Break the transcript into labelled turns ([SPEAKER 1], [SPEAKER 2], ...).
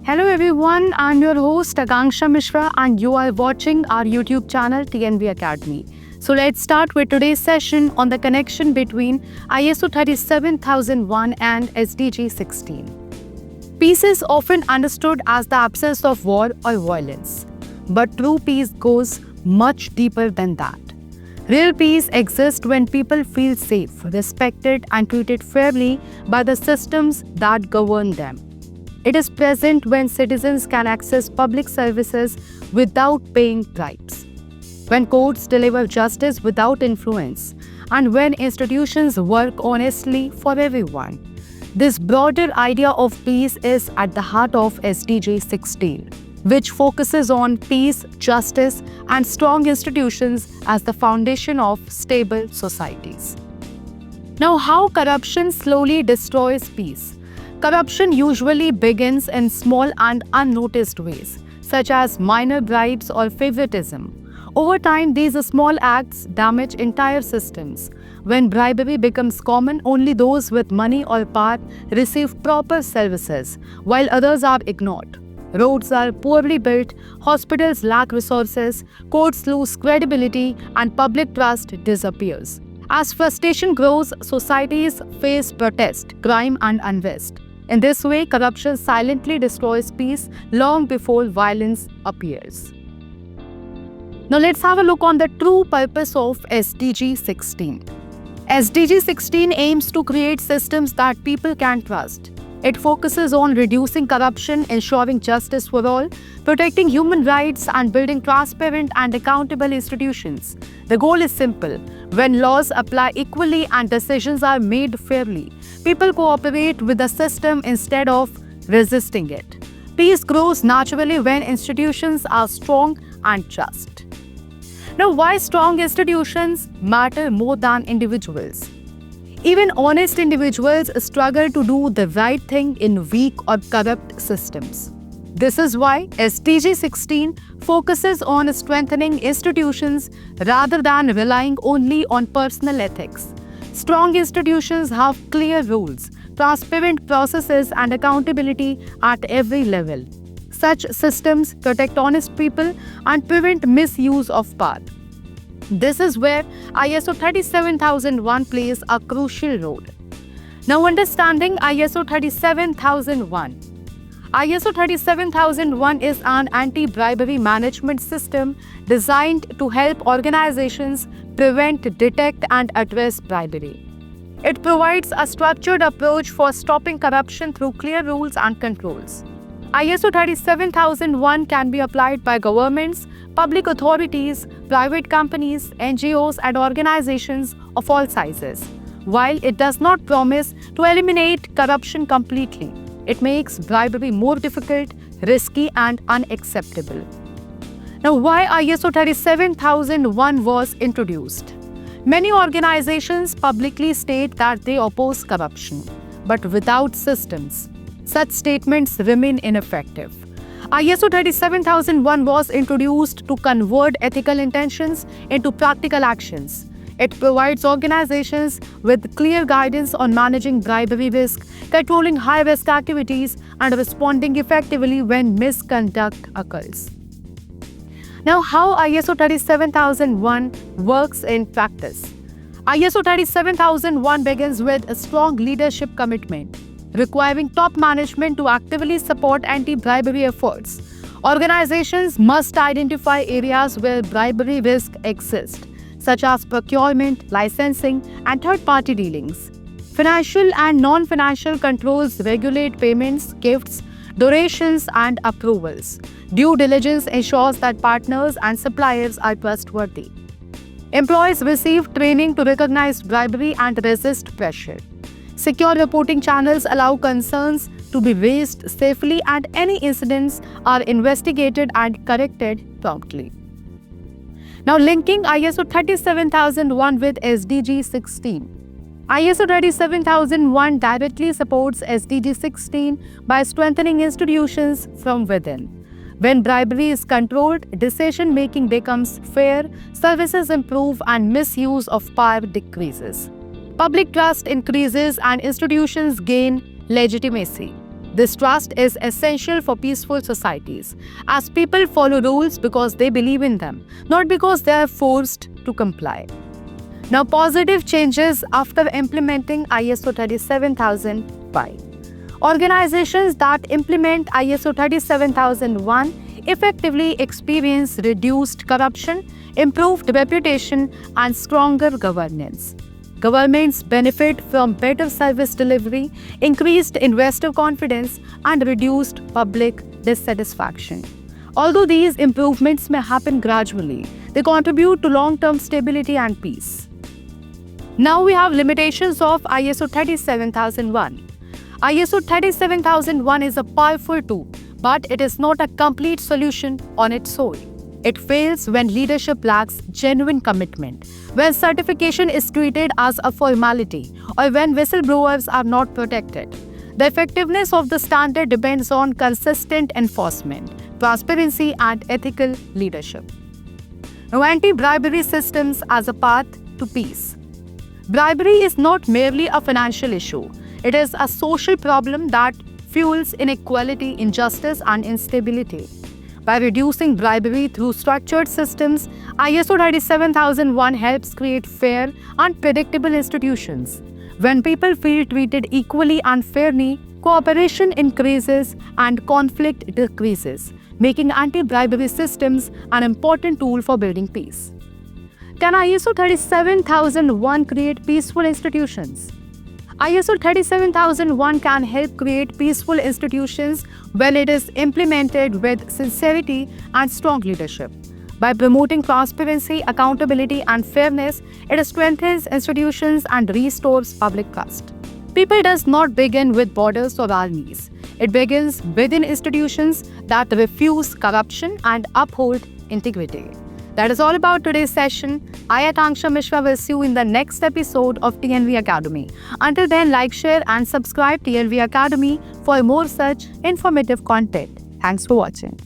[SPEAKER 1] Hello everyone, I'm your host Akanksha Mishra and you are watching our YouTube channel TNB Academy. So let's start with today's session on the connection between ISO 37001 and SDG 16. Peace is often understood as the absence of war or violence, but true peace goes much deeper than that. Real peace exists when people feel safe, respected and treated fairly by the systems that govern them. It is present when citizens can access public services without paying bribes, when courts deliver justice without influence, and when institutions work honestly for everyone. This broader idea of peace is at the heart of SDG 16, which focuses on peace, justice, and strong institutions as the foundation of stable societies. Now, how corruption slowly destroys peace. Corruption usually begins in small and unnoticed ways, such as minor bribes or favoritism. Over time, these small acts damage entire systems. When bribery becomes common, only those with money or power receive proper services, while others are ignored. Roads are poorly built, hospitals lack resources, courts lose credibility, and public trust disappears. As frustration grows, societies face protest, crime, and unrest. In this way, corruption silently destroys peace long before violence appears. Now let's have a look on the true purpose of SDG 16. SDG 16 aims to create systems that people can trust. It focuses on reducing corruption, ensuring justice for all, protecting human rights, and building transparent and accountable institutions. The goal is simple. When laws apply equally and decisions are made fairly, people cooperate with the system instead of resisting it. Peace grows naturally when institutions are strong and just. Now, why strong institutions matter more than individuals? Even honest individuals struggle to do the right thing in weak or corrupt systems. This is why SDG 16 focuses on strengthening institutions rather than relying only on personal ethics. Strong institutions have clear rules, transparent processes, and accountability at every level. Such systems protect honest people and prevent misuse of power. This is where ISO 37001 plays a crucial role. Now, understanding ISO 37001. ISO 37001 is an anti-bribery management system designed to help organizations prevent, detect, and address bribery. It provides a structured approach for stopping corruption through clear rules and controls. ISO 37001 can be applied by governments, public authorities, private companies, NGOs, and organizations of all sizes. While it does not promise to eliminate corruption completely, it makes bribery more difficult, risky, and unacceptable. Now, why ISO 37001 was introduced? Many organizations publicly state that they oppose corruption, but without systems, such statements remain ineffective. ISO 37001 was introduced to convert ethical intentions into practical actions. It provides organizations with clear guidance on managing bribery risk, controlling high-risk activities, and responding effectively when misconduct occurs. Now, how ISO 37001 works in practice? ISO 37001 begins with a strong leadership commitment, requiring top management to actively support anti-bribery efforts. Organizations must identify areas where bribery risk exists, such as procurement, licensing, and third-party dealings. Financial and non-financial controls regulate payments, gifts, donations, and approvals. Due diligence ensures that partners and suppliers are trustworthy. Employees receive training to recognize bribery and resist pressure. Secure reporting channels allow concerns to be raised safely, and any incidents are investigated and corrected promptly. Now, linking ISO 37001 with SDG 16. ISO 37001 directly supports SDG 16 by strengthening institutions from within. When bribery is controlled, decision-making becomes fair, services improve, and misuse of power decreases. Public trust increases and institutions gain legitimacy. This trust is essential for peaceful societies, as people follow rules because they believe in them, not because they are forced to comply. Now, positive changes after implementing ISO 37005. Organizations that implement ISO 37001 effectively experience reduced corruption, improved reputation, and stronger governance. Governments benefit from better service delivery, increased investor confidence, and reduced public dissatisfaction. Although these improvements may happen gradually, they contribute to long-term stability and peace. Now we have limitations of ISO 37001. ISO 37001 is a powerful tool, but it is not a complete solution on its own. It fails when leadership lacks genuine commitment, when certification is treated as a formality, or when whistleblowers are not protected. The effectiveness of the standard depends on consistent enforcement, transparency, and ethical leadership. Now, anti-bribery systems as a path to peace. Bribery is not merely a financial issue. It is a social problem that fuels inequality, injustice, and instability. By reducing bribery through structured systems, ISO 37001 helps create fair and predictable institutions. When people feel treated equally and fairly, cooperation increases and conflict decreases, making anti-bribery systems an important tool for building peace. Can ISO 37001 create peaceful institutions? ISO 37001 can help create peaceful institutions when it is implemented with sincerity and strong leadership. By promoting transparency, accountability, and fairness, it strengthens institutions and restores public trust. People does not begin with borders or armies. It begins within institutions that refuse corruption and uphold integrity. That is all about today's session. I, Akanksha Mishra, will see you in the next episode of TNV Academy. Until then, like, share, and subscribe TNV Academy for more such informative content. Thanks for watching.